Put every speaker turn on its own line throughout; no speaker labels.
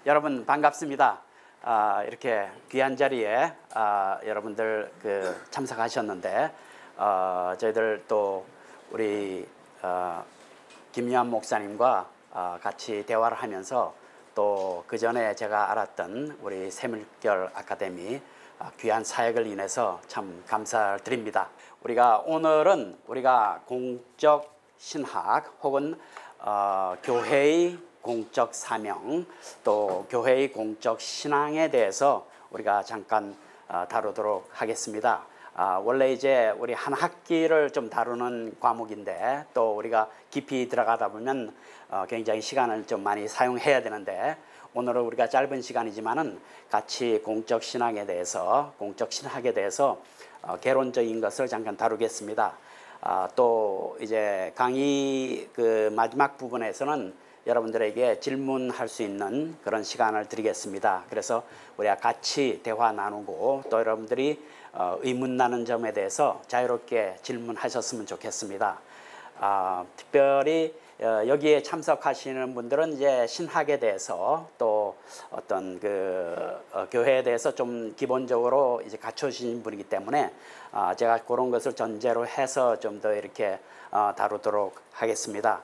여러분 반갑습니다. 이렇게 귀한 자리에 여러분들 참석하셨는데 저희들 또 우리 김유한 목사님과 같이 대화를 하면서 또 그 전에 제가 알았던 우리 새물결 아카데미 귀한 사역을 인해서 참 감사를 드립니다. 오늘은 우리가 공적 신학 혹은 교회의 공적 사명 또 교회의 공적 신앙에 대해서 우리가 잠깐 다루도록 하겠습니다. 원래 이제 우리 한 학기를 좀 다루는 과목인데 또 우리가 깊이 들어가다 보면 굉장히 시간을 좀 많이 사용해야 되는데 오늘은 우리가 짧은 시간이지만은 같이 공적 신학에 대해서 개론적인 것을 잠깐 다루겠습니다. 또 이제 강의 마지막 부분에서는 여러분들에게 질문할 수 있는 그런 시간을 드리겠습니다. 그래서 우리가 같이 대화 나누고 또 여러분들이 의문나는 점에 대해서 자유롭게 질문하셨으면 좋겠습니다. 특별히 여기에 참석하시는 분들은 이제 신학에 대해서 또 어떤 교회에 대해서 좀 기본적으로 이제 갖춰주신 분이기 때문에 제가 그런 것을 전제로 해서 좀 더 이렇게 다루도록 하겠습니다.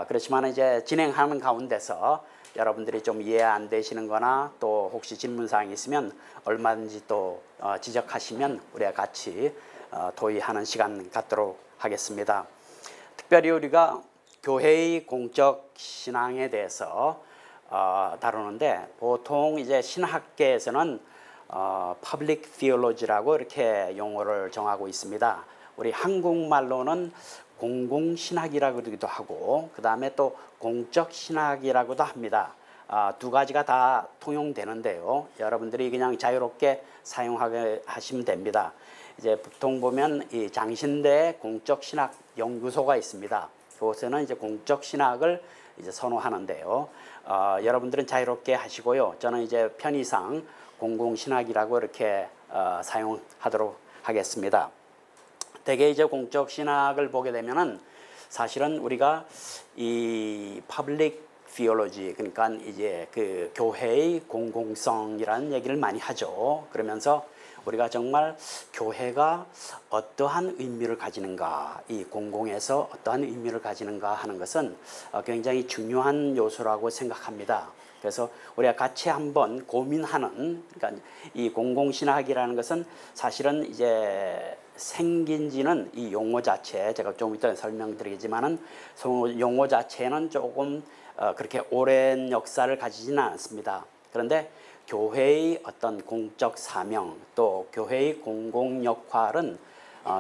그렇지만 이제 진행하는 가운데서 여러분들이 좀 이해 안 되시는 거나 또 혹시 질문사항이 있으면 얼마든지 또 지적하시면 우리가 같이 토의하는 시간 갖도록 하겠습니다. 특별히 우리가 교회의 공적 신앙에 대해서 다루는데 보통 이제 신학계에서는 Public Theology라고 이렇게 용어를 정하고 있습니다. 우리 한국말로는 공공신학이라고 그러기도 하고 그 다음에 또 공적신학이라고도 합니다. 두 가지가 다 통용되는데요. 여러분들이 그냥 자유롭게 사용하게 하시면 됩니다. 이제 보통 보면 이 장신대 공적신학 연구소가 있습니다. 그곳에는 이제 공적신학을 이제 선호하는데요. 여러분들은 자유롭게 하시고요. 저는 이제 편의상 공공신학이라고 이렇게 사용하도록 하겠습니다. 대개 이제 공적 신학을 보게 되면은 사실은 우리가 이 public theology 그러니까 이제 교회의 공공성이라는 얘기를 많이 하죠. 그러면서 우리가 정말 교회가 어떠한 의미를 가지는가, 이 공공에서 어떠한 의미를 가지는가 하는 것은 굉장히 중요한 요소라고 생각합니다. 그래서 우리가 같이 한번 고민하는, 그러니까 이 공공신학이라는 것은 사실은 이제 생긴 지는 이 용어 자체, 제가 좀 이따 설명드리겠지만은 용어 자체는 조금 그렇게 오랜 역사를 가지지는 않습니다. 그런데 교회의 어떤 공적 사명 또 교회의 공공 역할은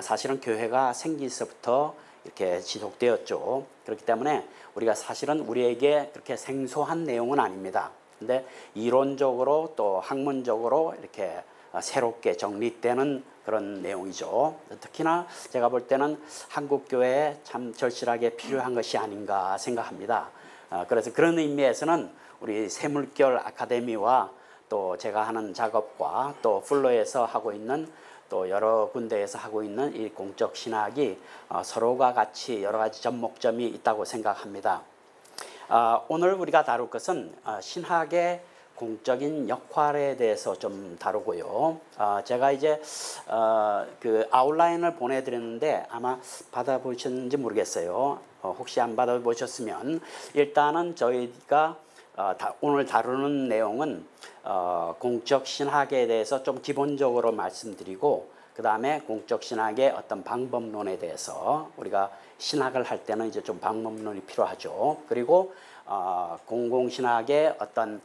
사실은 교회가 생기서부터 이렇게 지속되었죠. 그렇기 때문에 우리가 사실은 우리에게 그렇게 생소한 내용은 아닙니다. 근데 이론적으로 또 학문적으로 이렇게 새롭게 정립되는 그런 내용이죠. 특히나 제가 볼 때는 한국교회에 참 절실하게 필요한 것이 아닌가 생각합니다. 그래서 그런 의미에서는 우리 새물결 아카데미와 또 제가 하는 작업과 또 플로에서 하고 있는 또 여러 군데에서 하고 있는 이 공적 신학이 서로가 같이 여러 가지 접목점이 있다고 생각합니다. 오늘 우리가 다룰 것은 신학의 공적인 역할에 대해서 좀 다루고요. 제가 이제 아웃라인을 보내드렸는데 아마 받아보셨는지 모르겠어요. 혹시 안 받아보셨으면 일단은 저희가 오늘 다루는 내용은 공적 신학에 대해서 좀 기본적으로 말씀드리고 그 다음에 공적 신학의 어떤 방법론에 대해서 우리가 신학을 할 때는 이제 좀 방법론이 필요하죠. 그리고 공공신학의 어떤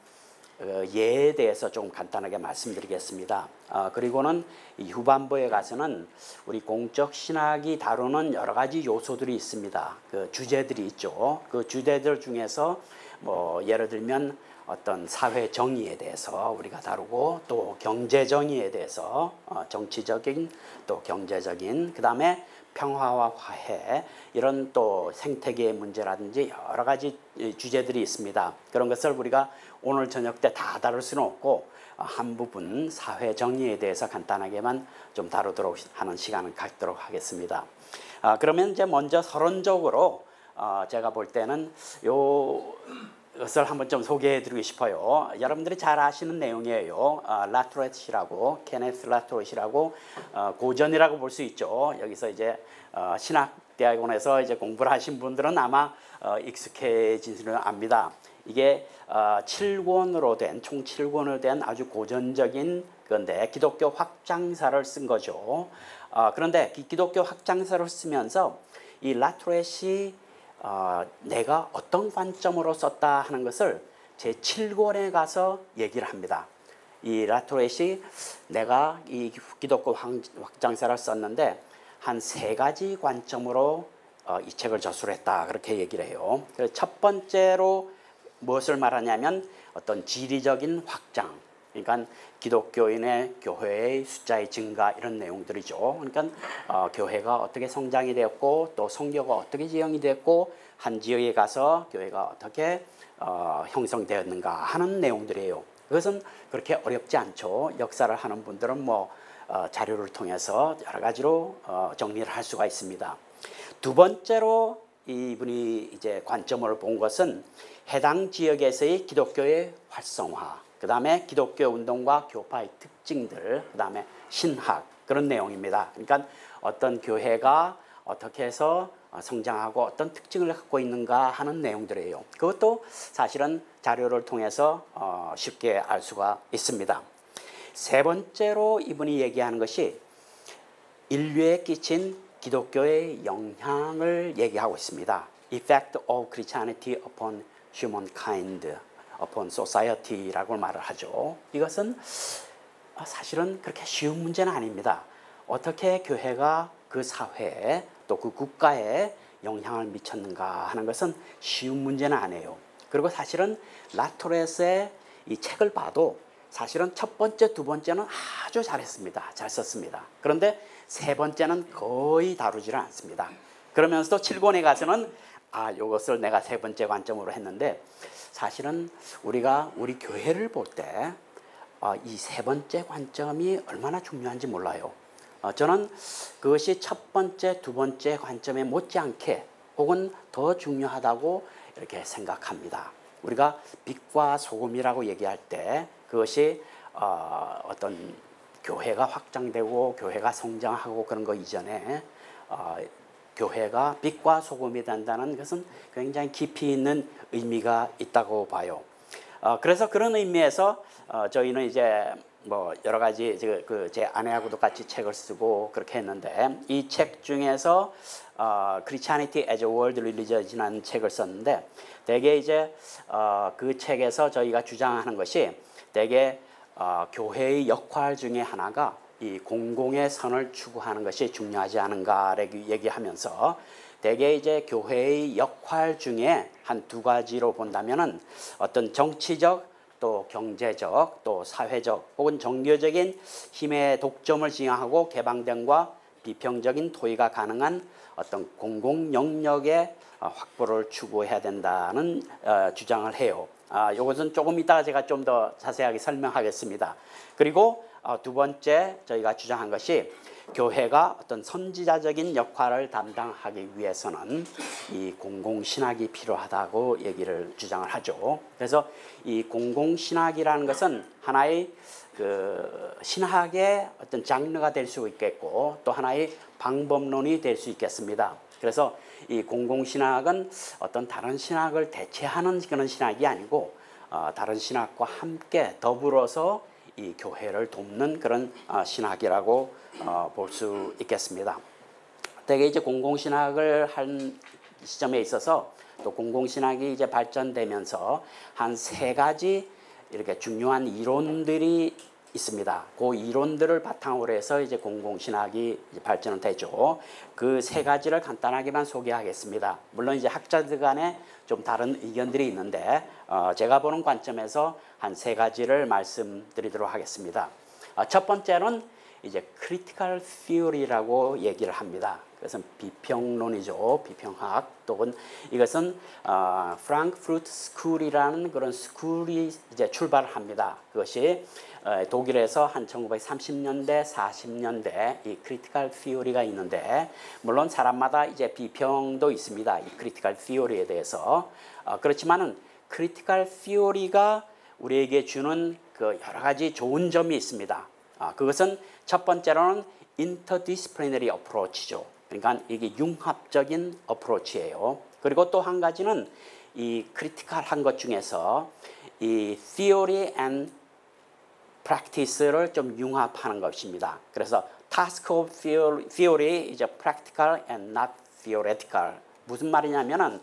예에 대해서 좀 간단하게 말씀드리겠습니다. 그리고는 이 후반부에 가서는 우리 공적 신학이 다루는 여러 가지 요소들이 있습니다. 주제들이 있죠. 그 주제들 중에서 뭐 예를 들면 어떤 사회 정의에 대해서 우리가 다루고 또 경제 정의에 대해서 정치적인 또 경제적인 그 다음에 평화와 화해 이런 또 생태계의 문제라든지 여러 가지 주제들이 있습니다. 그런 것을 우리가 오늘 저녁 때 다 다룰 수는 없고 한 부분 사회 정의에 대해서 간단하게만 좀 다루도록 하는 시간을 갖도록 하겠습니다. 그러면 이제 먼저 서론적으로 제가 볼 때는 이것을 한번 좀 소개해드리고 싶어요. 여러분들이 잘 아시는 내용이에요. 라트렛이라고, 케네스 라트렛이라고 고전이라고 볼 수 있죠. 여기서 이제 신학대학원에서 이제 공부를 하신 분들은 아마 익숙해지시는 압니다. 이게 7권으로 된, 총 7권으로 된 아주 고전적인 건데 기독교 확장사를 쓴 거죠. 그런데 기독교 확장사를 쓰면서 이 라트렛이 내가 어떤 관점으로 썼다 하는 것을 제 7권에 가서 얘기를 합니다. 이 라트렛이 내가 이 기독교 확장사를 썼는데 한 3가지 관점으로 이 책을 저술했다 그렇게 얘기를 해요. 그래서 첫 번째로 무엇을 말하냐면 어떤 지리적인 확장, 그러니까 기독교인의 교회의 숫자의 증가 이런 내용들이죠. 그러니까 교회가 어떻게 성장이 되었고 또 선교가 어떻게 지형이 됐고 한 지역에 가서 교회가 어떻게 형성되었는가 하는 내용들이에요. 그것은 그렇게 어렵지 않죠. 역사를 하는 분들은 뭐 자료를 통해서 여러 가지로 정리를 할 수가 있습니다. 두 번째로 이분이 이제 관점을 본 것은 해당 지역에서의 기독교의 활성화, 그 다음에 기독교 운동과 교파의 특징들, 그 다음에 신학 그런 내용입니다. 그러니까 어떤 교회가 어떻게 해서 성장하고 어떤 특징을 갖고 있는가 하는 내용들이에요. 그것도 사실은 자료를 통해서 쉽게 알 수가 있습니다. 세 번째로 이분이 얘기하는 것이 인류에 끼친 기독교의 영향을 얘기하고 있습니다. Effect of Christianity upon humankind, upon society라고 말을 하죠. 이것은 사실은 그렇게 쉬운 문제는 아닙니다. 어떻게 교회가 그 사회에 또 그 국가에 영향을 미쳤는가 하는 것은 쉬운 문제는 아니에요. 그리고 사실은 라트렛의 이 책을 봐도 사실은 첫 번째, 두 번째는 아주 잘했습니다. 잘 썼습니다. 그런데 세 번째는 거의 다루지를 않습니다. 그러면서도 7권에 가서는 이것을 내가 세 번째 관점으로 했는데 사실은 우리가 우리 교회를 볼 때 이 세 번째 관점이 얼마나 중요한지 몰라요. 저는 그것이 첫 번째, 두 번째 관점에 못지않게 혹은 더 중요하다고 이렇게 생각합니다. 우리가 빛과 소금이라고 얘기할 때 그것이 어떤 교회가 확장되고 교회가 성장하고 그런 거 이전에 교회가 빛과 소금이 된다는 것은 굉장히 깊이 있는 의미가 있다고 봐요. 그래서 그런 의미에서 저희는 이제 뭐 여러 가지 제 아내하고도 같이 책을 쓰고 그렇게 했는데 이 책 중에서 Christianity as a World Religion이라는 책을 썼는데 대개 이제 그 책에서 저희가 주장하는 것이 대개 교회의 역할 중에 하나가 이 공공의 선을 추구하는 것이 중요하지 않은가라고 얘기하면서 대개 이제 교회의 역할 중에 한 2가지로 본다면은 어떤 정치적 또 경제적 또 사회적 혹은 종교적인 힘의 독점을 지향하고 개방됨과 비평적인 토의가 가능한 어떤 공공 영역의 확보를 추구해야 된다는 주장을 해요. 이것은 조금 이따가 제가 좀 더 자세하게 설명하겠습니다. 그리고 두 번째 저희가 주장한 것이 교회가 어떤 선지자적인 역할을 담당하기 위해서는 이 공공신학이 필요하다고 얘기를 주장을 하죠. 그래서 이 공공신학이라는 것은 하나의 그 신학의 어떤 장르가 될 수 있겠고 또 하나의 방법론이 될 수 있겠습니다. 그래서 이 공공신학은 어떤 다른 신학을 대체하는 그런 신학이 아니고 다른 신학과 함께 더불어서 이 교회를 돕는 그런 신학이라고 볼 수 있겠습니다. 대개 이제 공공신학을 한 시점에 있어서 또 공공신학이 이제 발전되면서 한 3가지 이렇게 중요한 이론들이 있습니다. 그 이론들을 바탕으로 해서 이제 공공신학이 이제 발전은 되죠. 그 3가지를 간단하게만 소개하겠습니다. 물론 이제 학자들 간에 좀 다른 의견들이 있는데 제가 보는 관점에서 한 3가지를 말씀드리도록 하겠습니다. 첫 번째는 이제 크리티컬 티어리라고 얘기를 합니다. 그것은 비평론이죠. 비평학. 또는 이것은 프랑크푸르트 스쿨이라는 그런 스쿨이 이제 출발을 합니다. 그것이 독일에서 한 1930년대, 40년대 이 크리티컬 티어리가 있는데 물론 사람마다 이제 비평도 있습니다. 이 크리티컬 티어리에 대해서 그렇지만은 크리티컬 티오리가 우리에게 주는 그 여러 가지 좋은 점이 있습니다. 그것은 첫 번째로는 interdisciplinary approach죠. 그러니까 이게 융합적인 어프로치예요. 그리고 또 한 가지는 이 크리티컬한 것 중에서 이 theory and practice를 좀 융합하는 것입니다. 그래서 task of theory is practical and not theoretical. 무슨 말이냐면은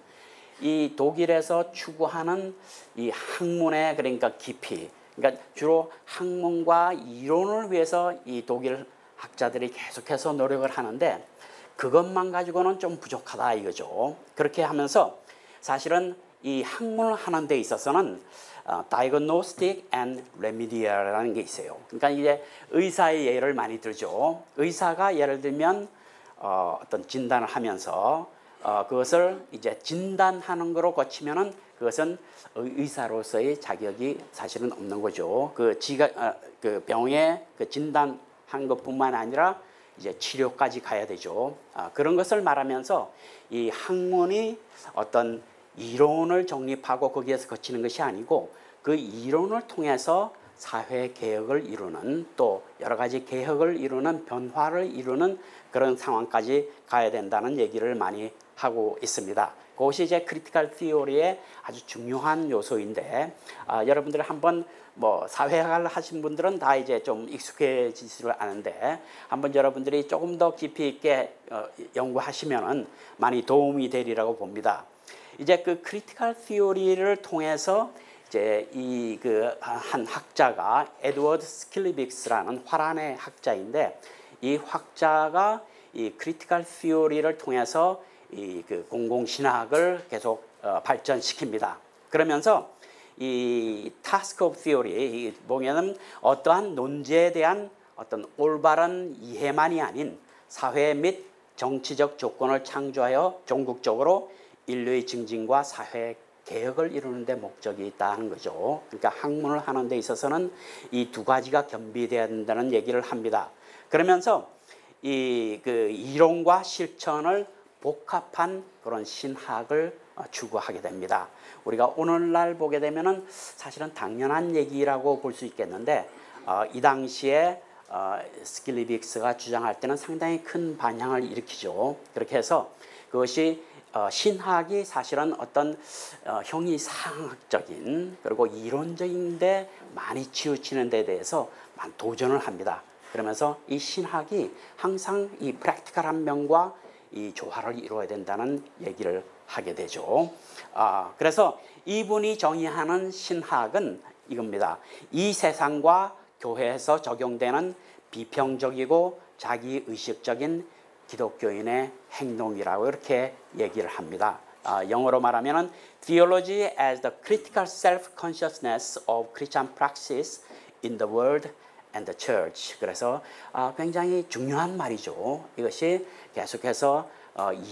이 독일에서 추구하는 이 학문의 그러니까 깊이, 그러니까 주로 학문과 이론을 위해서 이 독일 학자들이 계속해서 노력을 하는데 그것만 가지고는 좀 부족하다 이거죠. 그렇게 하면서 사실은 이 학문을 하는 데 있어서는 diagnostic and remedial이라는 게 있어요. 그러니까 이제 의사의 예를 많이 들죠. 의사가 예를 들면 어떤 진단을 하면서 그것을 이제 진단하는 거로 거치면은 그것은 의사로서의 자격이 사실은 없는 거죠. 그 병에 그 진단한 것뿐만 아니라 이제 치료까지 가야 되죠. 그런 것을 말하면서 이 학문이 어떤 이론을 정립하고 거기에서 거치는 것이 아니고 그 이론을 통해서 사회 개혁을 이루는 또 여러 가지 개혁을 이루는 변화를 이루는 그런 상황까지 가야 된다는 얘기를 많이 하고 있습니다. 그것이 이제 크리티컬 티오리의 아주 중요한 요소인데 여러분들 한번 뭐 사회학을 하신 분들은 다 이제 좀 익숙해지지를 않은데 한번 여러분들이 조금 더 깊이 있게 연구하시면은 많이 도움이 되리라고 봅니다. 이제 그 크리티컬 티오리를 통해서 이제 이 그 한 학자가 에드워드 스킬리빅스라는 화란의 학자인데 이 학자가 이 크리티컬 티오리를 통해서 이 그 공공신학을 계속 발전시킵니다. 그러면서 이 task of theory 보면은 어떠한 논제에 대한 어떤 올바른 이해만이 아닌 사회 및 정치적 조건을 창조하여 종국적으로 인류의 증진과 사회 개혁을 이루는 데 목적이 있다는 거죠. 그러니까 학문을 하는 데 있어서는 이 두 가지가 겸비돼야 된다는 얘기를 합니다. 그러면서 이 그 이론과 실천을 복합한 그런 신학을 추구하게 됩니다. 우리가 오늘날 보게 되면은 사실은 당연한 얘기라고 볼 수 있겠는데 이 당시에 스킬리빅스가 주장할 때는 상당히 큰 반향을 일으키죠. 그렇게 해서 그것이 신학이 사실은 어떤 형이상학적인 그리고 이론적인데 많이 치우치는 데 대해서 도전을 합니다. 그러면서 이 신학이 항상 이 프랙티컬한 면과 이 조화를 이루어야 된다는 얘기를 하게 되죠. 그래서 이분이 정의하는 신학은 이겁니다. 이 세상과 교회에서 적용되는 비평적이고 자기의식적인 기독교인의 행동이라고 이렇게 얘기를 합니다. 영어로 말하면 Theology as the critical self-consciousness of Christian practice in the world and the church. 그래서 굉장히 중요한 말이죠. 이것이 계속해서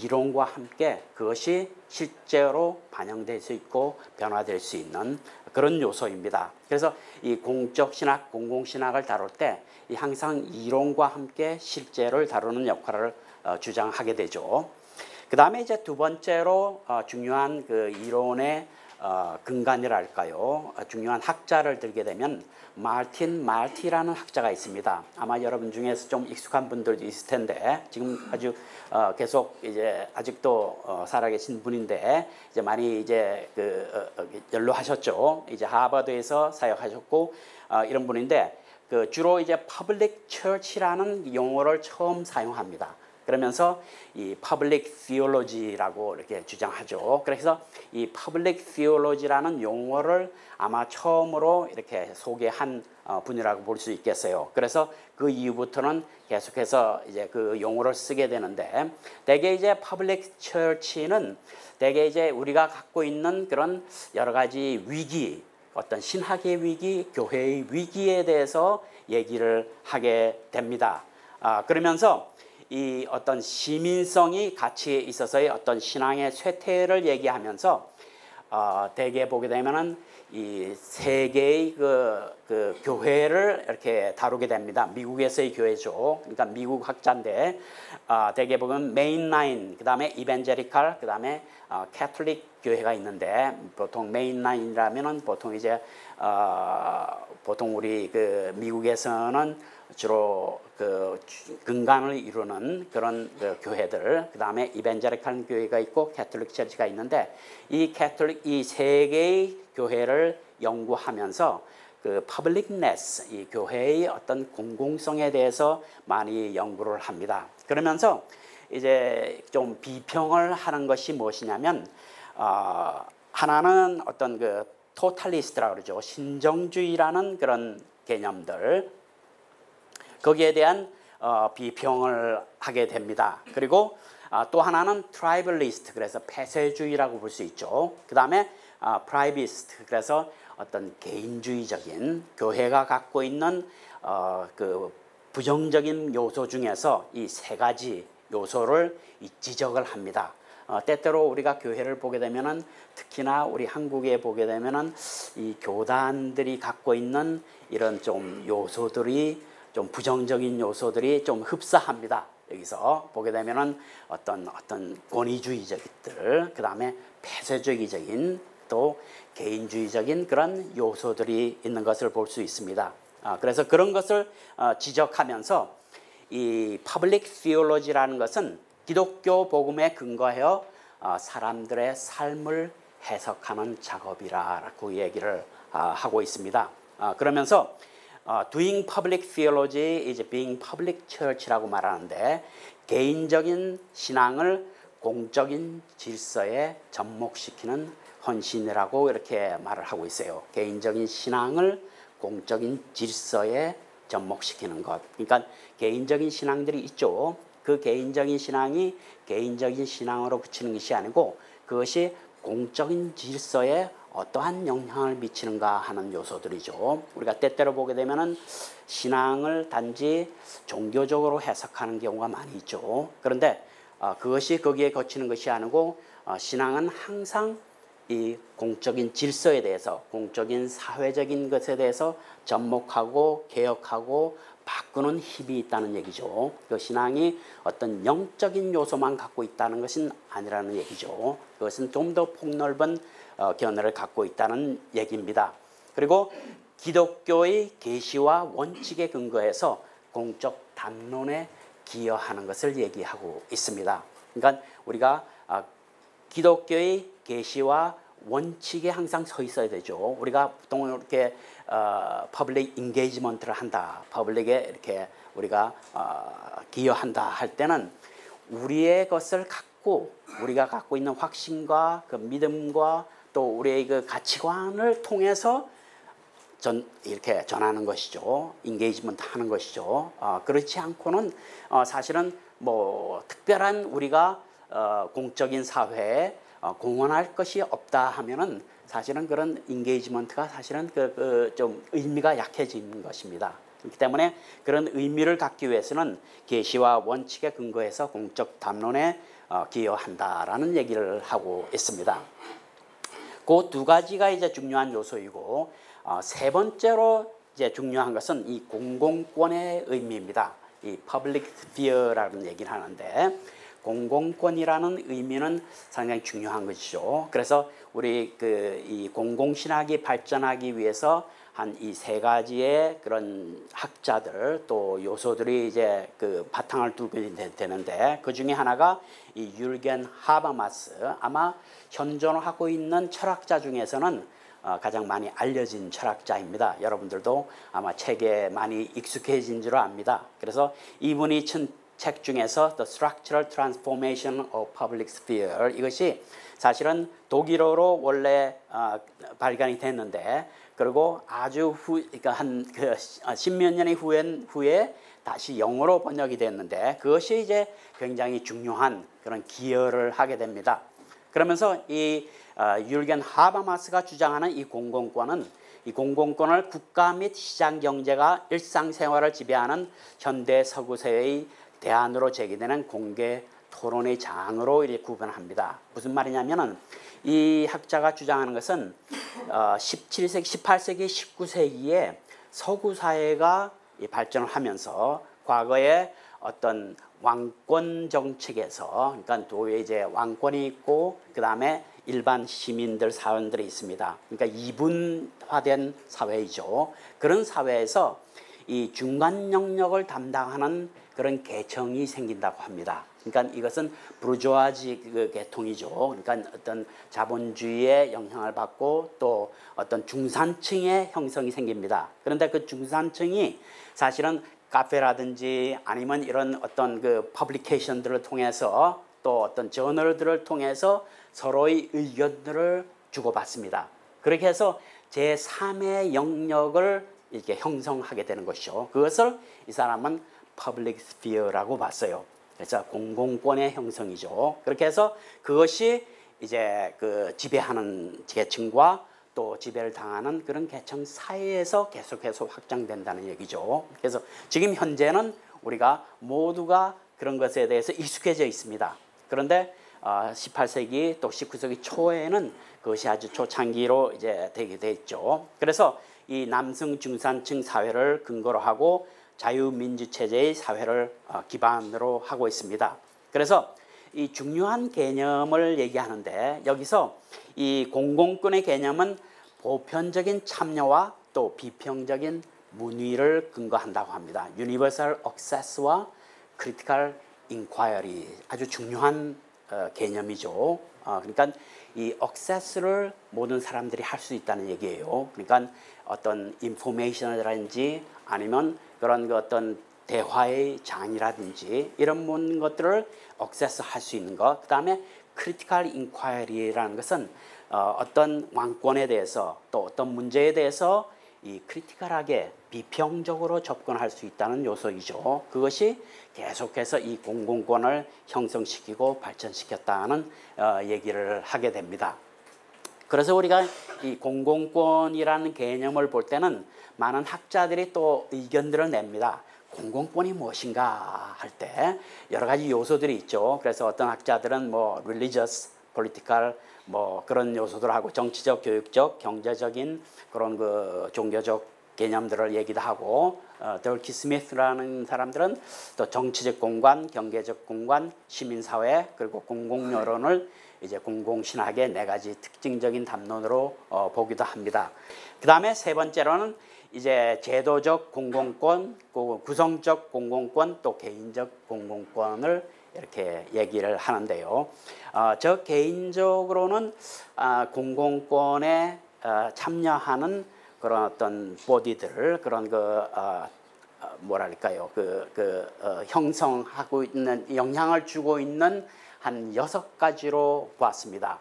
이론과 함께 그것이 실제로 반영될 수 있고 변화될 수 있는 그런 요소입니다. 그래서 이 공적 신학, 공공신학을 다룰 때 항상 이론과 함께 실제를 다루는 역할을 주장하게 되죠. 그 다음에 이제 두 번째로 중요한 그 이론의 근간이랄까요. 중요한 학자를 들게 되면 마틴 말티라는 학자가 있습니다. 아마 여러분 중에서 좀 익숙한 분들도 있을 텐데 지금 아주 계속 이제 아직도 살아계신 분인데 이제 많이 이제 연로하셨죠. 이제 하버드에서 사역하셨고 이런 분인데 그 주로 이제 퍼블릭 처치라는 용어를 처음 사용합니다. 그러면서 이 퍼블릭 티올로지라고 이렇게 주장하죠. 그래서 이 퍼블릭 티올로지라는 용어를 아마 처음으로 이렇게 소개한 분이라고 볼 수 있겠어요. 그래서 그 이후부터는 계속해서 이제 그 용어를 쓰게 되는데 대개 이제 퍼블릭 처치는 대개 이제 우리가 갖고 있는 그런 여러 가지 위기, 어떤 신학의 위기, 교회의 위기에 대해서 얘기를 하게 됩니다. 그러면서 이 어떤 시민성이 가치에 있어서의 어떤 신앙의 쇠퇴를 얘기하면서 대개 보게 되면은 이 세계의 그 교회를 이렇게 다루게 됩니다. 미국에서의 교회죠. 그러니까 미국 학자인데 대개 보면 메인라인, 그 다음에 이벤제리칼, 그 다음에 캐톨릭 교회가 있는데 보통 메인라인이라면은 보통 이제 보통 우리 그 미국에서는 주로 그 근간을 이루는 그런 그 교회들, 그 다음에 이벤저리칼 교회가 있고 캐톨릭 처치가 있는데 이 캐톨릭 이 세 개의 교회를 연구하면서 그 퍼블릭네스, 이 교회의 어떤 공공성에 대해서 많이 연구를 합니다. 그러면서 이제 좀 비평을 하는 것이 무엇이냐면 하나는 어떤 그 토탈리스트라고 그러죠. 신정주의라는 그런 개념들, 거기에 대한 비평을 하게 됩니다. 그리고 또 하나는 트라이벌리스트, 그래서 폐쇄주의라고 볼 수 있죠. 그 다음에 프라이비스트, 그래서 어떤 개인주의적인 교회가 갖고 있는 그 부정적인 요소 중에서 이 세 가지 요소를 지적을 합니다. 때때로 우리가 교회를 보게 되면은 특히나 우리 한국에 보게 되면은 이 교단들이 갖고 있는 이런 좀 요소들이 좀 부정적인 요소들이 좀 흡사합니다. 여기서 보게 되면은 어떤 권위주의적들, 그 다음에 폐쇄주의적인 또 개인주의적인 그런 요소들이 있는 것을 볼 수 있습니다. 그래서 그런 것을 지적하면서 이 퍼블릭 시올로지라는 것은 기독교 복음에 근거하여 사람들의 삶을 해석하는 작업이라고 얘기를 하고 있습니다. 그러면서 doing public theology is being public church라고 말하는데 개인적인 신앙을 공적인 질서에 접목시키는 헌신이라고 이렇게 말을 하고 있어요. 개인적인 신앙을 공적인 질서에 접목시키는 것. 그러니까 개인적인 신앙들이 있죠. 그 개인적인 신앙이 개인적인 신앙으로 그치는 것이 아니고 그것이 공적인 질서에 어떠한 영향을 미치는가 하는 요소들이죠. 우리가 때때로 보게 되면은 신앙을 단지 종교적으로 해석하는 경우가 많이 있죠. 그런데 그것이 거기에 거치는 것이 아니고 신앙은 항상 이 공적인 질서에 대해서, 공적인 사회적인 것에 대해서 접목하고 개혁하고 바꾸는 힘이 있다는 얘기죠. 그 신앙이 어떤 영적인 요소만 갖고 있다는 것은 아니라는 얘기죠. 그것은 좀 더 폭넓은 견해를 갖고 있다는 얘기입니다. 그리고 기독교의 계시와 원칙에 근거해서 공적 담론에 기여하는 것을 얘기하고 있습니다. 그러니까 우리가 기독교의 계시와 원칙에 항상 서 있어야 되죠. 우리가 보통 이렇게 퍼블릭 인게이지먼트를 한다, 퍼블릭에 이렇게 우리가 기여한다 할 때는 우리의 것을 갖고 우리가 갖고 있는 확신과 그 믿음과 또 우리의 그 가치관을 통해서 이렇게 전하는 것이죠. 인게이지먼트 하는 것이죠. 그렇지 않고는 사실은 뭐 특별한 우리가 공적인 사회에 공헌할 것이 없다 하면은 사실은 그런 인게이지먼트가 사실은 좀 의미가 약해지는 것입니다. 그렇기 때문에 그런 의미를 갖기 위해서는 계시와 원칙에 근거해서 공적 담론에 기여한다라는 얘기를 하고 있습니다. 그 두 가지가 이제 중요한 요소이고 세 번째로 이제 중요한 것은 이 공공권의 의미입니다. 이 public sphere라는 얘기를 하는데 공공권이라는 의미는 상당히 중요한 것이죠. 그래서 우리 이 공공신학이 발전하기 위해서 한 이 세 가지의 그런 학자들 또 요소들이 이제 그 바탕을 두게 되는데 그 중에 하나가 이 율겐 하버마스, 아마 현존하고 있는 철학자 중에서는 가장 많이 알려진 철학자입니다. 여러분들도 아마 책에 많이 익숙해진 줄 압니다. 그래서 이분이 책 중에서 The Structural Transformation of Public Sphere, 이것이 사실은 독일어로 원래 발간이 됐는데 그리고 아주 그러니까 한 십몇 년의 후에 다시 영어로 번역이 됐는데 그것이 이제 굉장히 중요한 그런 기여를 하게 됩니다. 그러면서 이 율겐 하버마스가 주장하는 이 공공권을 국가 및 시장 경제가 일상생활을 지배하는 현대 서구사회의 대안으로 제기되는 공개 토론의 장으로 이렇게 구분합니다. 무슨 말이냐면은 이 학자가 주장하는 것은 17세기, 18세기, 19세기에 서구 사회가 발전을 하면서 과거에 어떤 왕권 정책에서, 그러니까 도에 이제 왕권이 있고 그 다음에 일반 시민들 사원들이 있습니다. 그러니까 이분화된 사회이죠. 그런 사회에서 이 중간 영역을 담당하는 그런 계층이 생긴다고 합니다. 그러니까 이것은 부르주아지 그 계통이죠. 그러니까 어떤 자본주의의 영향을 받고 또 어떤 중산층의 형성이 생깁니다. 그런데 그 중산층이 사실은 카페라든지 아니면 이런 어떤 그 퍼블리케이션들을 통해서 또 어떤 저널들을 통해서 서로의 의견들을 주고받습니다. 그렇게 해서 제3의 영역을 이렇게 형성하게 되는 것이죠. 그것을 이 사람은 퍼블릭 스피어라고 봤어요. 그래서 공공권의 형성이죠. 그렇게 해서 그것이 이제 그 지배하는 계층과 또 지배를 당하는 그런 계층 사이에서 계속해서 확장된다는 얘기죠. 그래서 지금 현재는 우리가 모두가 그런 것에 대해서 익숙해져 있습니다. 그런데 18세기 또 19세기 초에는 그것이 아주 초창기로 이제 되게 됐죠. 그래서 이 남성 중산층 사회를 근거로 하고 자유민주 체제의 사회를 기반으로 하고 있습니다. 그래서 이 중요한 개념을 얘기하는데 여기서 이 공공권의 개념은 보편적인 참여와 또 비평적인 문의를 근거한다고 합니다. Universal Access와 Critical Inquiry 아주 중요한 개념이죠. 그러니까 이 access를 모든 사람들이 할 수 있다는 얘기예요. 그러니까 어떤 인포메이션이라든지 아니면 그런 그 어떤 대화의 장이라든지 이런 것들을 access 할 수 있는 것. 그 다음에 critical inquiry라는 것은 어떤 왕권에 대해서 또 어떤 문제에 대해서 이 크리티컬하게 비평적으로 접근할 수 있다는 요소이죠. 그것이 계속해서 이 공공권을 형성시키고 발전시켰다는 얘기를 하게 됩니다. 그래서 우리가 이 공공권이라는 개념을 볼 때는 많은 학자들이 또 의견들을 냅니다. 공공권이 무엇인가 할 때 여러 가지 요소들이 있죠. 그래서 어떤 학자들은 뭐 religious, political 뭐 그런 요소들하고 정치적, 교육적, 경제적인 그런 그 종교적 개념들을 얘기도 하고 덜키 스미스라는 사람들은 또 정치적 공간, 경제적 공간, 시민사회 그리고 공공여론을 이제 공공신학의 네 가지 특징적인 담론으로 보기도 합니다. 그 다음에 세 번째로는 이제 제도적 공공권, 구성적 공공권, 또 개인적 공공권을 이렇게 얘기를 하는데요. 저 개인적으로는 공공권에 참여하는 그런 어떤 보디들, 그런 뭐랄까요, 형성하고 있는 영향을 주고 있는 한 6가지로 보았습니다.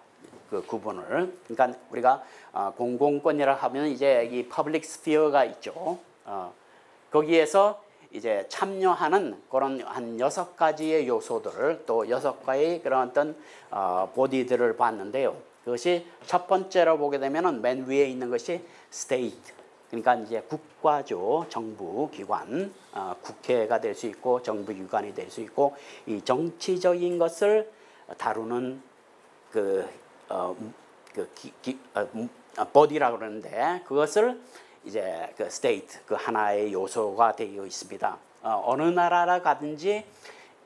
그 구분을. 그러니까 우리가 공공권이라 하면 이제 이 퍼블릭 스피어가 있죠. 거기에서 이제 참여하는 그런 한 6가지의 요소들을 또 6가지의 그런 어떤 보디들을 봤는데요. 그것이 첫 번째로 보게 되면은 맨 위에 있는 것이 state. 그러니까 이제 국가죠. 정부 기관, 국회가 될 수 있고 정부 기관이 될 수 있고 이 정치적인 것을 다루는 body라고 그러는데 그것을 이제 그 state 그 하나의 요소가 되어 있습니다. 어느 나라라 가든지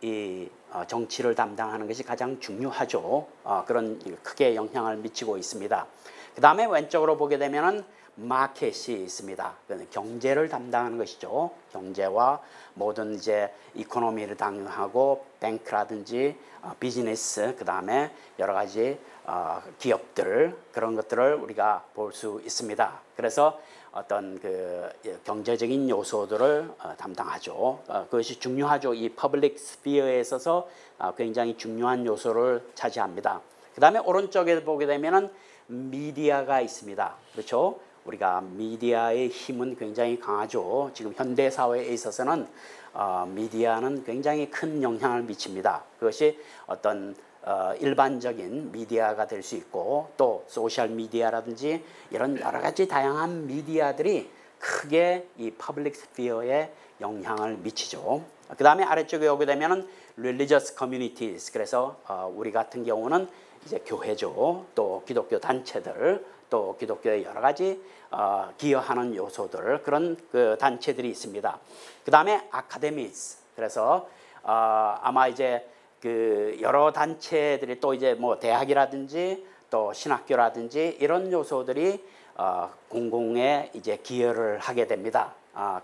이 정치를 담당하는 것이 가장 중요하죠. 그런 크게 영향을 미치고 있습니다. 그 다음에 왼쪽으로 보게 되면은 마켓이 있습니다. 경제를 담당하는 것이죠. 경제와 모든 이제 이코노미를 담당하고 뱅크라든지 비즈니스 그 다음에 여러 가지 기업들 그런 것들을 우리가 볼 수 있습니다. 그래서 어떤 그 경제적인 요소들을 담당하죠. 그것이 중요하죠. 이 퍼블릭 스피어에 있어서 굉장히 중요한 요소를 차지합니다. 그 다음에 오른쪽에 보게 되면은 미디어가 있습니다. 그렇죠? 우리가 미디어의 힘은 굉장히 강하죠. 지금 현대 사회에 있어서는 미디어는 굉장히 큰 영향을 미칩니다. 그것이 어떤 일반적인 미디어가 될 수 있고 또 소셜 미디어라든지 이런 여러 가지 다양한 미디어들이 크게 이 퍼블릭 스피어에 영향을 미치죠. 그 다음에 아래쪽에 오게 되면은 religious communities 그래서 우리 같은 경우는 이제 교회죠. 또 기독교 단체들 또 기독교의 여러 가지 기여하는 요소들 그런 그 단체들이 있습니다. 그 다음에 academies 그래서 아마 이제 그 여러 단체들이 또 이제 뭐 대학이라든지 또 신학교라든지 이런 요소들이 공공에 이제 기여를 하게 됩니다.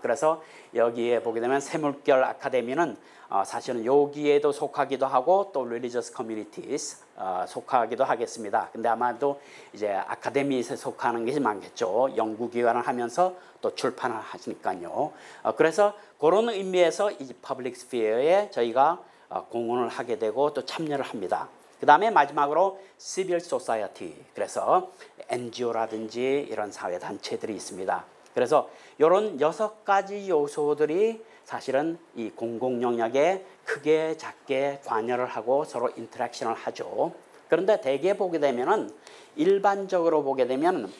그래서 여기에 보게 되면 샘물결 아카데미는 사실은 여기에도 속하기도 하고 또 religious communities 속하기도 하겠습니다. 근데 아마도 이제 아카데미에 속하는 것이 많겠죠. 연구기관을 하면서 또 출판을 하시니까요. 그래서 그런 의미에서 이 퍼블릭 스피어에 저희가 공헌을 하게 되고 또 참여를 합니다. 그 다음에 마지막으로 시빌 소사이어티, 그래서 NGO라든지 이런 사회단체들이 있습니다. 그래서 이런 6가지 요소들이 사실은 이 공공 영역에 크게 작게 관여를 하고 서로 인터랙션을 하죠. 그런데 대개 보게 되면은 일반적으로 보게 되면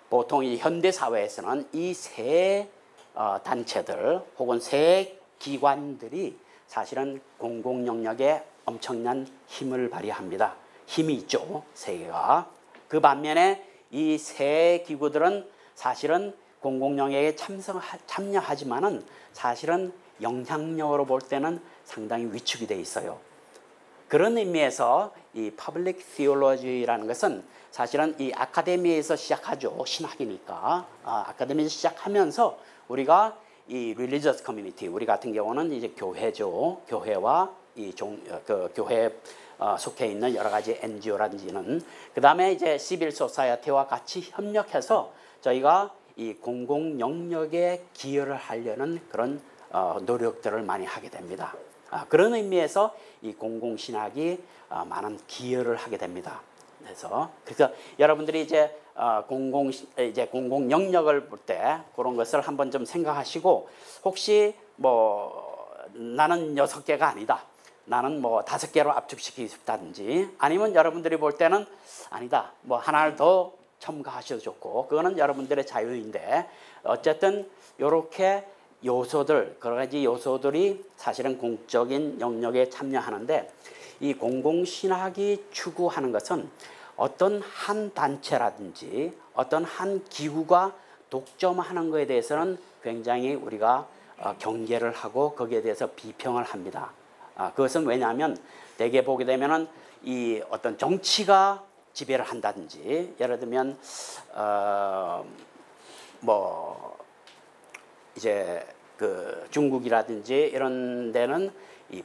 보통 이 현대 사회에서는 이 세 단체들 혹은 세 기관들이 사실은 공공 영역에 엄청난 힘을 발휘합니다. 힘이 있죠, 세 개가. 그 반면에 이 세 기구들은 사실은 공공 영역에 참여하지만은 사실은 영향력으로 볼 때는 상당히 위축이 돼 있어요. 그런 의미에서 이 퍼블릭 시올로지라는 것은 사실은 이 아카데미에서 시작하죠. 신학이니까. 아카데미에서 시작하면서 우리가 이 religious community, 우리 같은 경우는 이제 교회죠. 교회와 이 교회 속해 있는 여러 가지 NGO라든지는, 그 다음에 이제 시빌 소사이어티와 같이 협력해서 저희가 이 공공 영역에 기여를 하려는 그런 노력들을 많이 하게 됩니다. 그런 의미에서 이 공공신학이 많은 기여를 하게 됩니다. 그래서 여러분들이 이제 공공 영역을 볼 때 그런 것을 한번 좀 생각하시고, 혹시 뭐 나는 6개가 아니다, 나는 뭐 5개로 압축시키고 싶다든지, 아니면 여러분들이 볼 때는 아니다, 뭐 하나를 더 첨가하셔도 좋고, 그거는 여러분들의 자유인데, 어쨌든 이렇게 요소들, 여러 가지 요소들이 사실은 공적인 영역에 참여하는데, 이 공공신학이 추구하는 것은 어떤 한 단체라든지 어떤 한 기구가 독점하는 것에 대해서는 굉장히 우리가 경계를 하고 거기에 대해서 비평을 합니다. 그것은 왜냐하면 대개 보게 되면은 이 어떤 정치가 지배를 한다든지, 예를 들면 뭐 이제 그 중국이라든지 이런 데는 이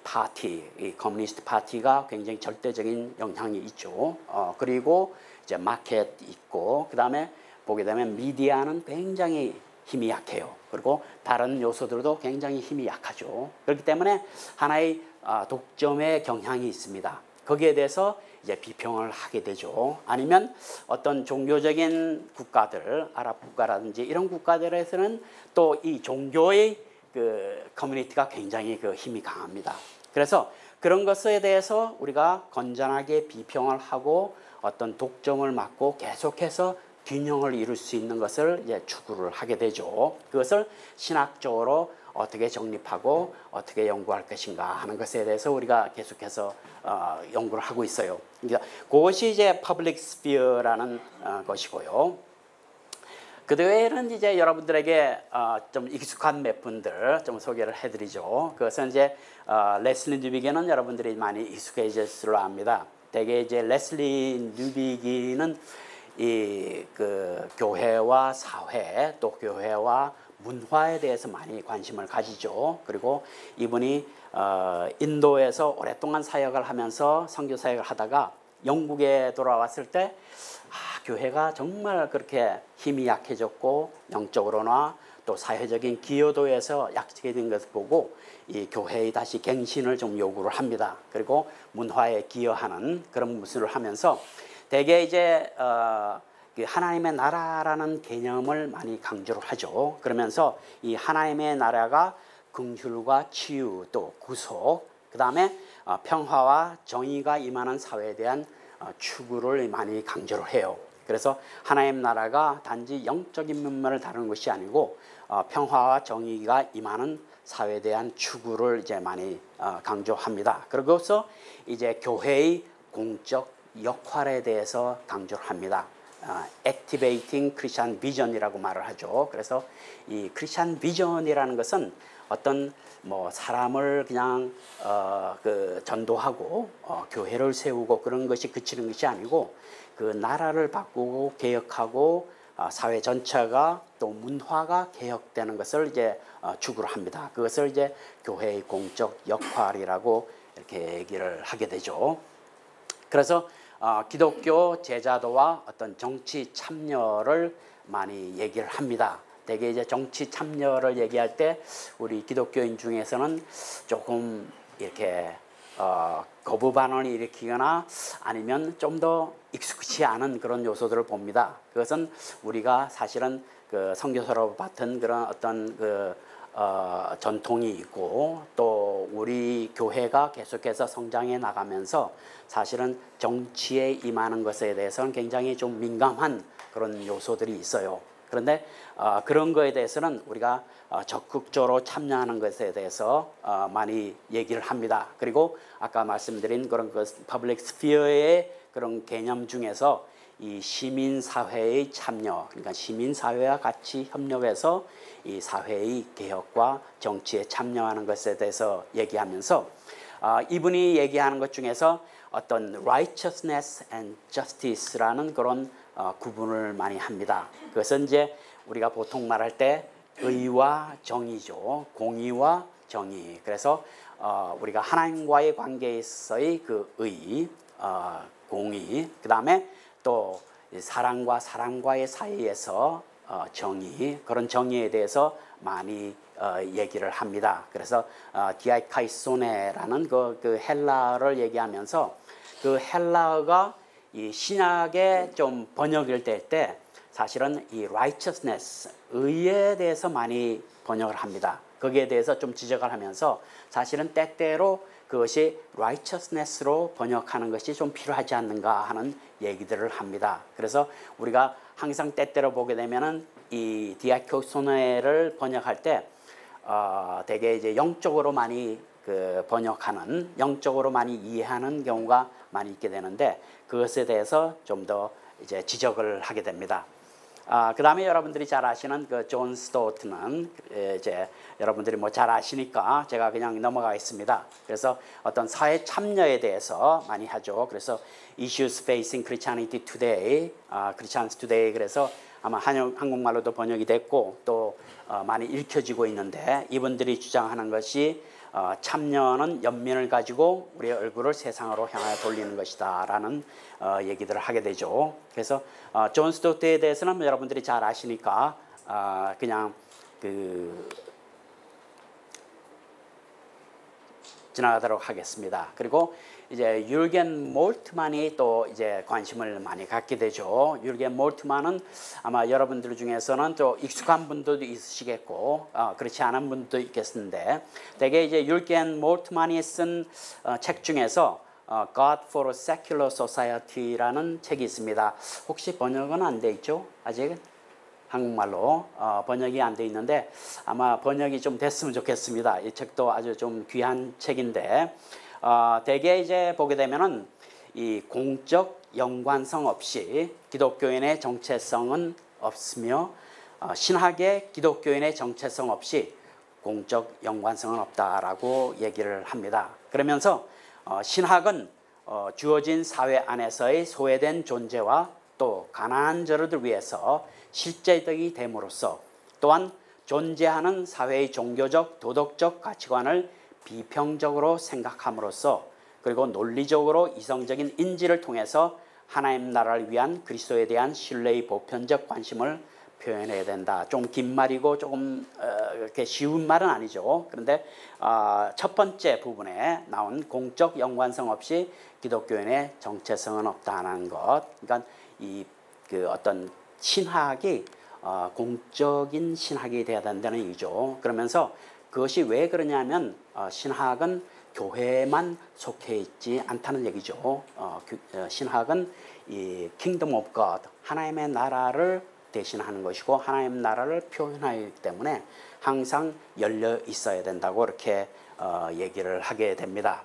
커뮤니스트 파티가 굉장히 절대적인 영향이 있죠. 그리고 이제 마켓 있고, 그 다음에 보게 되면 미디어는 굉장히 힘이 약해요. 그리고 다른 요소들도 굉장히 힘이 약하죠. 그렇기 때문에 하나의 독점의 경향이 있습니다. 거기에 대해서 이제 비평을 하게 되죠. 아니면 어떤 종교적인 국가들, 아랍 국가라든지 이런 국가들에서는 또 이 종교의 그 커뮤니티가 굉장히 그 힘이 강합니다. 그래서 그런 것에 대해서 우리가 건전하게 비평을 하고 어떤 독점을 막고 계속해서 균형을 이룰 수 있는 것을 이제 추구를 하게 되죠. 그것을 신학적으로 어떻게 정립하고 어떻게 연구할 것인가 하는 것에 대해서 우리가 계속해서 연구를 하고 있어요. 그러니까 그것이 이제 퍼블릭 스피어라는 것이고요. 그 외에는 이제 여러분들에게 좀 익숙한 몇 분들 좀 소개를 해드리죠. 그것은 이제 레슬리 뉴비기는 여러분들이 많이 익숙해졌을 압니다. 대개 이제 레슬리 뉴비기는 이 그 교회와 사회, 또 교회와 문화에 대해서 많이 관심을 가지죠. 그리고 이분이 인도에서 오랫동안 사역을 하면서 선교 사역을 하다가 영국에 돌아왔을 때 교회가 정말 그렇게 힘이 약해졌고 영적으로나 또 사회적인 기여도에서 약해진 것을 보고 이 교회의 다시 갱신을 좀 요구를 합니다. 그리고 문화에 기여하는 그런 무술을 하면서 대개 이제 하나님의 나라라는 개념을 많이 강조를 하죠. 그러면서 이 하나님의 나라가 긍휼과 치유, 또 구속, 그 다음에 평화와 정의가 임하는 사회에 대한 추구를 많이 강조를 해요. 그래서 하나님 나라가 단지 영적인 면면을 다루는 것이 아니고 평화와 정의가 임하는 사회에 대한 추구를 이제 많이 강조합니다. 그러고서 이제 교회의 공적 역할에 대해서 강조를 합니다. Activating Christian Vision이라고 말을 하죠. 그래서 이 Christian Vision이라는 것은 어떤 뭐 사람을 그냥 전도하고 교회를 세우고 그런 것이 그치는 것이 아니고 그 나라를 바꾸고 개혁하고 사회 전체가 또 문화가 개혁되는 것을 이제 추구를 합니다. 그것을 이제 교회의 공적 역할이라고 이렇게 얘기를 하게 되죠. 그래서 기독교 제자도와 어떤 정치 참여를 많이 얘기를 합니다. 대개 이제 정치 참여를 얘기할 때 우리 기독교인 중에서는 조금 이렇게 거부 반응을 일으키거나 아니면 좀 더 익숙치 않은 그런 요소들을 봅니다. 그것은 우리가 사실은 그 선교사로 맡은 그런 어떤 전통이 있고 또 우리 교회가 계속해서 성장해 나가면서 사실은 정치에 임하는 것에 대해서는 굉장히 좀 민감한 그런 요소들이 있어요. 그런데 그런 거에 대해서는 우리가 적극적으로 참여하는 것에 대해서 많이 얘기를 합니다. 그리고 아까 말씀드린 그런 퍼블릭 스피어의 그런 개념 중에서 이 시민사회의 참여, 그러니까 시민사회와 같이 협력해서 이 사회의 개혁과 정치에 참여하는 것에 대해서 얘기하면서 이분이 얘기하는 것 중에서 어떤 righteousness and justice라는 그런 구분을 많이 합니다. 그것은 이제 우리가 보통 말할 때 의와 정의죠. 공의와 정의. 그래서 우리가 하나님과의 관계에서의 그 의, 공의, 그 다음에 또 사랑과 사람과의 사이에서 정의, 그런 정의에 대해서 많이 얘기를 합니다. 그래서 디아이카이소네라는 그 헬라어를 얘기하면서 그 헬라어가 이 신약에 좀 번역을 될 때 사실은 이 righteousness, 의에 대해서 많이 번역을 합니다. 거기에 대해서 좀 지적을 하면서 사실은 때때로 그것이 righteousness로 번역하는 것이 좀 필요하지 않는가 하는 얘기들을 합니다. 그래서 우리가 항상 때때로 보게 되면은 이 디아코소네를 번역할 때 되게 이제 영적으로 많이 번역하는, 영적으로 많이 이해하는 경우가 많이 있게 되는데 그것에 대해서 좀 더 이제 지적을 하게 됩니다. 그 다음에 여러분들이 잘 아시는 그 존 스토트는 이제 여러분들이 뭐 잘 아시니까 제가 그냥 넘어가겠습니다. 그래서 어떤 사회 참여에 대해서 많이 하죠. 그래서 Issues Facing Christianity Today, Christians Today 그래서 아마 한국말로도 번역이 됐고 또 많이 읽혀지고 있는데 이분들이 주장하는 것이 참여는 연민을 가지고 우리의 얼굴을 세상으로 향하여 돌리는 것이다 라는 얘기들을 하게 되죠. 그래서 존 스토트에 대해서는 여러분들이 잘 아시니까 그냥 지나가도록 하겠습니다. 그리고 이제 율겐 몰트만이 또 이제 관심을 많이 갖게 되죠. 율겐 몰트만은 아마 여러분들 중에서는 또 익숙한 분들도 있으시겠고 그렇지 않은 분도 있겠는데 대개 이제 율겐 몰트만이 쓴 책 중에서 God for a Secular Society라는 책이 있습니다. 혹시 번역은 안 돼 있죠? 아직 한국말로 번역이 안 돼 있는데 아마 번역이 좀 됐으면 좋겠습니다. 이 책도 아주 좀 귀한 책인데 대개 이제 보게 되면은 이 공적 연관성 없이 기독교인의 정체성은 없으며 신학의 기독교인의 정체성 없이 공적 연관성은 없다라고 얘기를 합니다. 그러면서 신학은 주어진 사회 안에서의 소외된 존재와 또 가난한 자들을 위해서 실제적이 됨으로써 또한 존재하는 사회의 종교적 도덕적 가치관을 비평적으로 생각함으로써 그리고 논리적으로 이성적인 인지를 통해서 하나님 나라를 위한 그리스도에 대한 신뢰의 보편적 관심을 표현해야 된다. 좀 긴 말이고 조금 이렇게 쉬운 말은 아니죠. 그런데 첫 번째 부분에 나온 공적 연관성 없이 기독교인의 정체성은 없다는 것. 그러니까 이 어떤 신학이 공적인 신학이 되어야 된다는 얘기죠. 그러면서 그것이 왜 그러냐면 신학은 교회만 속해 있지 않다는 얘기죠. 신학은 이 Kingdom of God, 하나님의 나라를 대신하는 것이고 하나님 나라를 표현하기 때문에 항상 열려 있어야 된다고 이렇게 얘기를 하게 됩니다.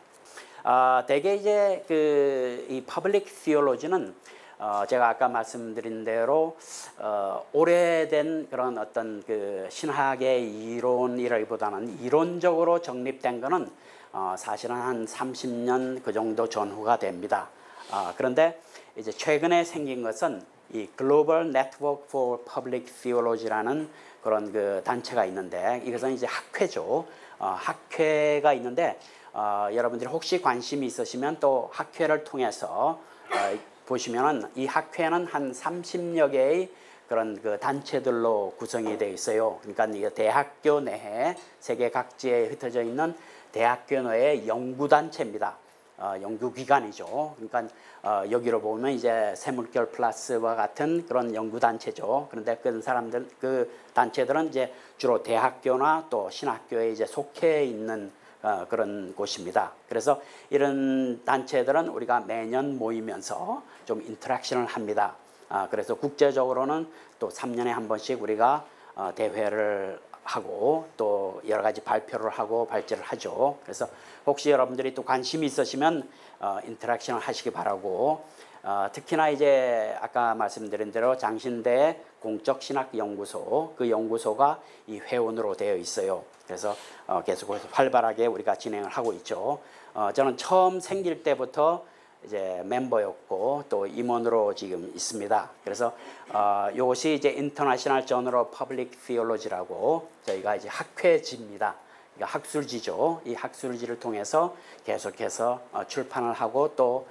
대개 이제 이 퍼블릭 티올로지는 제가 아까 말씀드린 대로 오래된 그런 어떤 그 신학의 이론이라기보다는 이론적으로 정립된 거는 사실은 한 30년 그 정도 전후가 됩니다. 그런데 이제 최근에 생긴 것은 이 Global Network for Public Theology라는 그런 그 단체가 있는데, 이것은 이제 학회죠. 학회가 있는데 여러분들이 혹시 관심이 있으시면 또 학회를 통해서 보시면은 이 학회는 한 30여 개의 그런 그 단체들로 구성이 되어 있어요. 그러니까 이게 대학교 내에 세계 각지에 흩어져 있는 대학교 내의 연구단체입니다. 연구기관이죠. 그러니까 여기로 보면 이제 세물결 플러스와 같은 그런 연구단체죠. 그런데 그 사람들, 그 단체들은 이제 주로 대학교나 또 신학교에 이제 속해 있는 그런 곳입니다. 그래서 이런 단체들은 우리가 매년 모이면서 좀 인터랙션을 합니다. 그래서 국제적으로는 또 3년에 한 번씩 우리가 대회를 하고 또 여러 가지 발표를 하고 발제를 하죠. 그래서 혹시 여러분들이 또 관심이 있으시면 인터랙션을 하시기 바라고, 특히나 이제 아까 말씀드린 대로 장신대 공적신학연구소, 그 연구소가 이 회원으로 되어 있어요. 그래서 계속해서 활발하게 우리가 진행을 하고 있죠. 저는 처음 생길 때부터 이제 멤버였고 또 임원으로 지금 있습니다. 그래서 이것이 이제 인터내셔널 저널 오브 퍼블릭 티올로지라고 저희가 이제 학회지입니다. 그러니까 학술지죠. 이 학술지를 통해서 계속해서 출판을 하고 또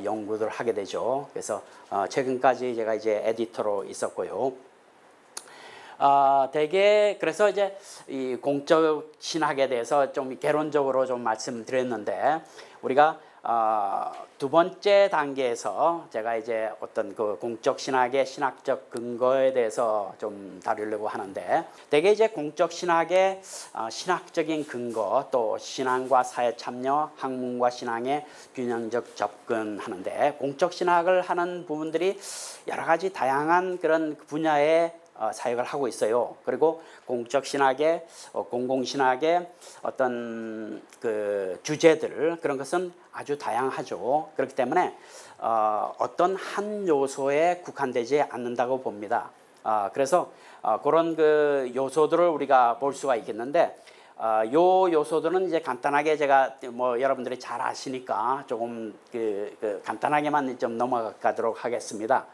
연구를 하게 되죠. 그래서 최근까지 제가 이제 에디터로 있었고요. 대개 그래서 이제 이 공적 신학에 대해서 좀 개론적으로 좀 말씀드렸는데, 우리가 두 번째 단계에서 제가 이제 어떤 그 공적 신학의 신학적 근거에 대해서 좀 다루려고 하는데, 대개 이제 공적 신학의 신학적인 근거, 또 신앙과 사회 참여, 학문과 신앙의 균형적 접근하는데, 공적 신학을 하는 부분들이 여러 가지 다양한 그런 분야의 사역을 하고 있어요. 그리고 공적 신학의 공공신학의 어떤 그 주제들, 그런 것은 아주 다양하죠. 그렇기 때문에 어떤 한 요소에 국한되지 않는다고 봅니다. 그래서 그런 그 요소들을 우리가 볼 수가 있겠는데, 요 요소들은 이제 간단하게 제가 뭐 여러분들이 잘 아시니까 조금 그 간단하게만 좀 넘어가도록 하겠습니다.